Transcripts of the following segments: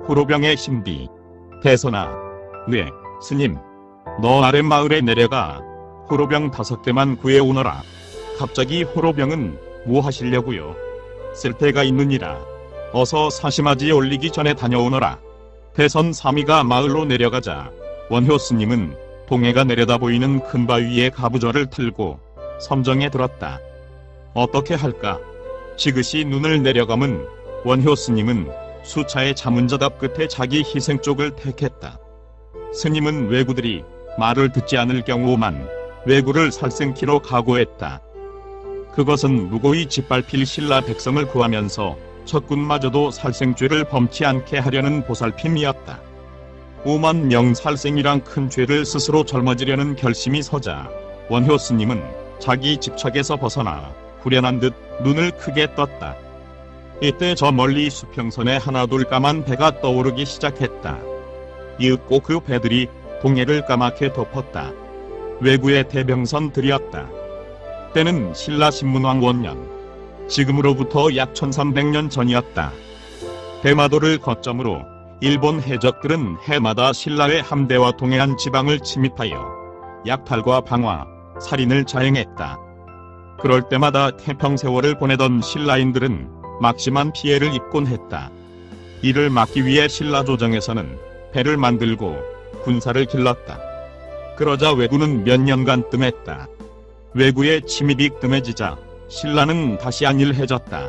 호로병의 신비. 대선아, 네, 스님. 너 아랫마을에 내려가 호로병 5대만 구해오너라. 갑자기 호로병은 뭐 하시려고요? 쓸데가 있느니라. 어서 사시마지 올리기 전에 다녀오너라. 대선 사미가 마을로 내려가자 원효 스님은 동해가 내려다 보이는 큰 바위에 가부좌를 틀고 섬정에 들었다. 어떻게 할까? 지그시 눈을 내려감은 원효 스님은 수차의 자문자답 끝에 자기 희생 쪽을 택했다. 스님은 왜구들이 말을 듣지 않을 경우만 왜구를 살생키로 각오했다. 그것은 무고히 짓밟힐 신라 백성을 구하면서 적군마저도 살생죄를 범치 않게 하려는 보살핌이었다. 5만 명 살생이란 큰 죄를 스스로 짊어지려는 결심이 서자 원효 스님은 자기 집착에서 벗어나 후련한 듯 눈을 크게 떴다. 이때 저 멀리 수평선에 하나둘 까만 배가 떠오르기 시작했다. 이윽고 그 배들이 동해를 까맣게 덮었다. 외구의 대병선들이었다. 때는 신라 신문왕 원년, 지금으로부터 약 1300년 전이었다. 대마도를 거점으로 일본 해적들은 해마다 신라의 함대와 동해안 지방을 침입하여 약탈과 방화, 살인을 자행했다. 그럴 때마다 태평세월을 보내던 신라인들은 막심한 피해를 입곤 했다. 이를 막기 위해 신라 조정에서는 배를 만들고 군사를 길렀다. 그러자 왜구는 몇 년간 뜸했다. 왜구의 침입이 뜸해지자 신라는 다시 안일해졌다.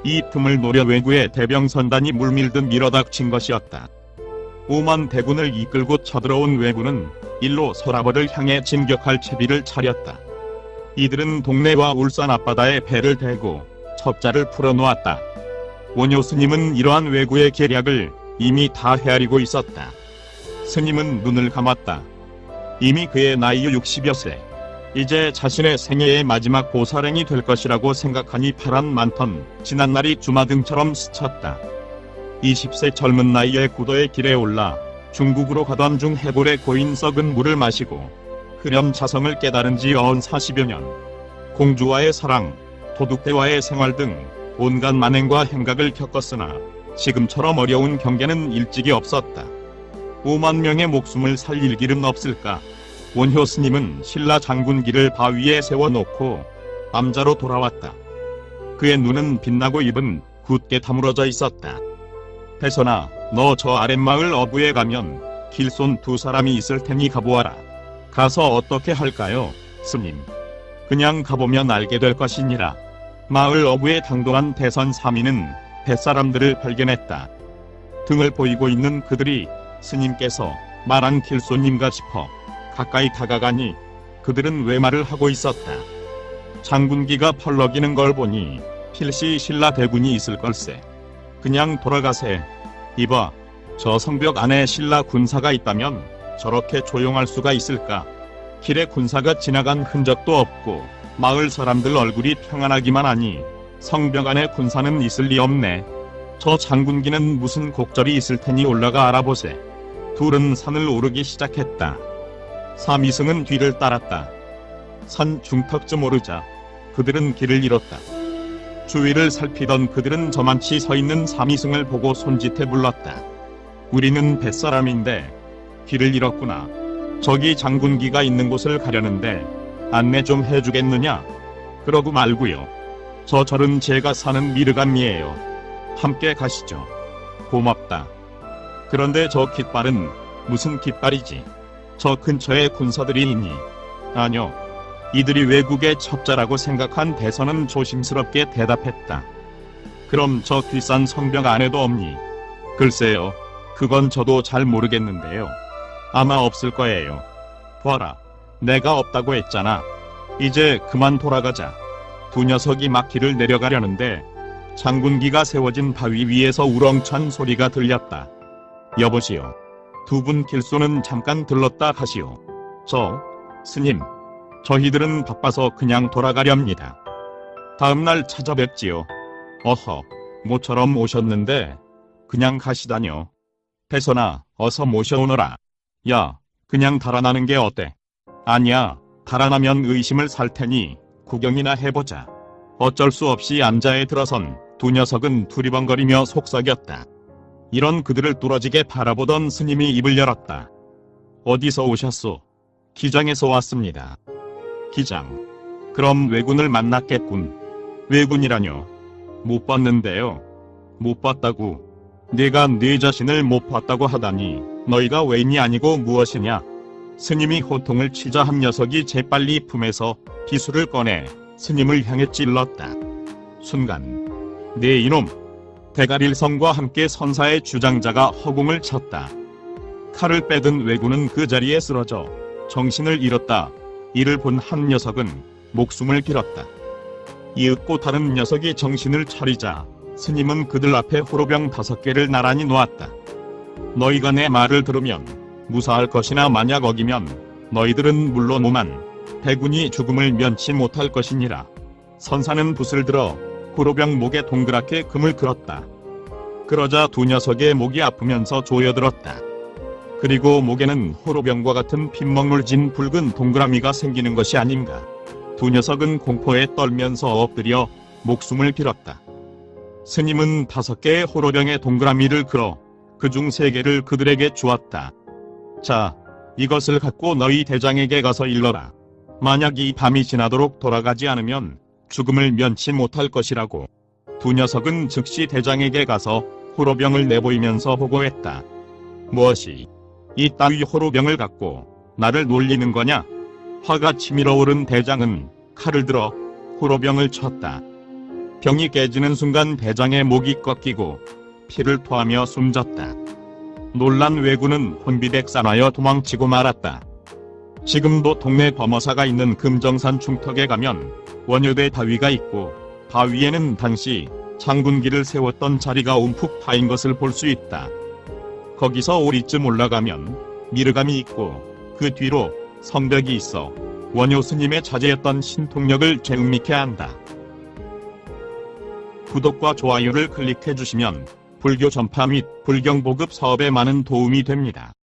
이 틈을 노려 왜구의 대병선단이 물밀듯 밀어닥친 것이었다. 5만 대군을 이끌고 쳐들어온 왜구는 일로 서라벌을 향해 진격할 채비를 차렸다. 이들은 동래와 울산 앞바다에 배를 대고 첩자를 풀어놓았다. 원효 스님은 이러한 왜구의 계략을 이미 다 헤아리고 있었다. 스님은 눈을 감았다. 이미 그의 나이 60여 세. 이제 자신의 생애의 마지막 보살행이 될 것이라고 생각하니 파란 만턴 지난날이 주마등처럼 스쳤다. 20세 젊은 나이에 구도의 길에 올라 중국으로 가던 중 해골의 고인 썩은 물을 마시고 흐렴 자성을 깨달은 지 40여 년. 공주와의 사랑, 도둑대와의 생활 등 온갖 만행과 행각을 겪었으나 지금처럼 어려운 경계는 일찍이 없었다. 5만 명의 목숨을 살릴 길은 없을까? 원효 스님은 신라 장군기를 바위에 세워놓고 암자로 돌아왔다. 그의 눈은 빛나고 입은 굳게 다물어져 있었다. 대선아, 너 저 아랫마을 어부에 가면 길손 2사람이 있을 테니 가보아라. 가서 어떻게 할까요, 스님? 그냥 가보면 알게 될 것이니라. 마을 어부에 당도한 대선 사미는 뱃사람들을 발견했다. 등을 보이고 있는 그들이 스님께서 말한 길손인가 싶어 가까이 다가가니 그들은 외말을 하고 있었다. 장군기가 펄럭이는 걸 보니 필시 신라 대군이 있을 걸세. 그냥 돌아가세. 이봐, 저 성벽 안에 신라 군사가 있다면 저렇게 조용할 수가 있을까? 길에 군사가 지나간 흔적도 없고 마을 사람들 얼굴이 평안하기만 하니 성벽 안에 군사는 있을 리 없네. 저 장군기는 무슨 곡절이 있을 테니 올라가 알아보세. 둘은 산을 오르기 시작했다. 사미승은 뒤를 따랐다. 산 중턱쯤 오르자 그들은 길을 잃었다. 주위를 살피던 그들은 저만치 서 있는 사미승을 보고 손짓해 불렀다. 우리는 뱃사람인데 길을 잃었구나. 저기 장군기가 있는 곳을 가려는데 안내 좀 해주겠느냐? 그러고 말고요. 저 절은 제가 사는 미르감이에요. 함께 가시죠. 고맙다. 그런데 저 깃발은 무슨 깃발이지? 저 근처에 군사들이 있니? 아뇨. 이들이 외국의 첩자라고 생각한 대선은 조심스럽게 대답했다. 그럼 저 뒷산 성벽 안에도 없니? 글쎄요. 그건 저도 잘 모르겠는데요. 아마 없을 거예요. 봐라. 내가 없다고 했잖아. 이제 그만 돌아가자. 두 녀석이 막 길을 내려가려는데 장군기가 세워진 바위 위에서 우렁찬 소리가 들렸다. 여보시오. 두 분 길손은 잠깐 들렀다 하시오. 스님. 저희들은 바빠서 그냥 돌아가렵니다. 다음날 찾아뵙지요. 어허, 모처럼 오셨는데 그냥 가시다뇨. 대선아, 어서 모셔오너라. 야, 그냥 달아나는 게 어때? 아니야, 달아나면 의심을 살 테니 구경이나 해보자. 어쩔 수 없이 암자에 들어선 두 녀석은 두리번거리며 속삭였다. 이런 그들을 뚫어지게 바라보던 스님이 입을 열었다. 어디서 오셨소? 기장에서 왔습니다. 기장. 그럼 왜군을 만났겠군. 왜군이라뇨? 못 봤는데요. 못 봤다고. 내가 네 자신을 못 봤다고 하다니 너희가 왜인이 아니고 무엇이냐? 스님이 호통을 치자 한 녀석이 재빨리 품에서 비수를 꺼내 스님을 향해 찔렀다. 순간 네 이놈! 대가릴성과 함께 선사의 주장자가 허공을 쳤다. 칼을 빼든 왜군은 그 자리에 쓰러져 정신을 잃었다. 이를 본 한 녀석은 목숨을 길었다. 이윽고 다른 녀석이 정신을 차리자 스님은 그들 앞에 호로병 5개를 나란히 놓았다. 너희가 내 말을 들으면 무사할 것이나 만약 어기면 너희들은 물론 오만 대군이 죽음을 면치 못할 것이니라. 선사는 붓을 들어 호로병 목에 동그랗게 금을 그었다. 그러자 두 녀석의 목이 아프면서 조여들었다. 그리고 목에는 호로병과 같은 핏먹물 진 붉은 동그라미가 생기는 것이 아닌가. 두 녀석은 공포에 떨면서 엎드려 목숨을 빌었다. 스님은 5개의 호로병의 동그라미를 그어 그중 3개를 그들에게 주었다. 자, 이것을 갖고 너희 대장에게 가서 일러라. 만약 이 밤이 지나도록 돌아가지 않으면 죽음을 면치 못할 것이라고. 두 녀석은 즉시 대장에게 가서 호로병을 내보이면서 보고했다. 무엇이 이 따위 호로병을 갖고 나를 놀리는 거냐? 화가 치밀어 오른 대장은 칼을 들어 호로병을 쳤다. 병이 깨지는 순간 대장의 목이 꺾이고 피를 토하며 숨졌다. 놀란 왜군은 혼비백산하여 도망치고 말았다. 지금도 동네 범어사가 있는 금정산 중턱에 가면 원효대 바위가 있고 바위에는 당시 장군기를 세웠던 자리가 움푹 파인 것을 볼 수 있다. 거기서 오리쯤 올라가면 미르감이 있고 그 뒤로 성벽이 있어 원효 스님의 자제였던 신통력을 재음미케 한다. 구독과 좋아요를 클릭해 주시면 불교 전파 및 불경 보급 사업에 많은 도움이 됩니다.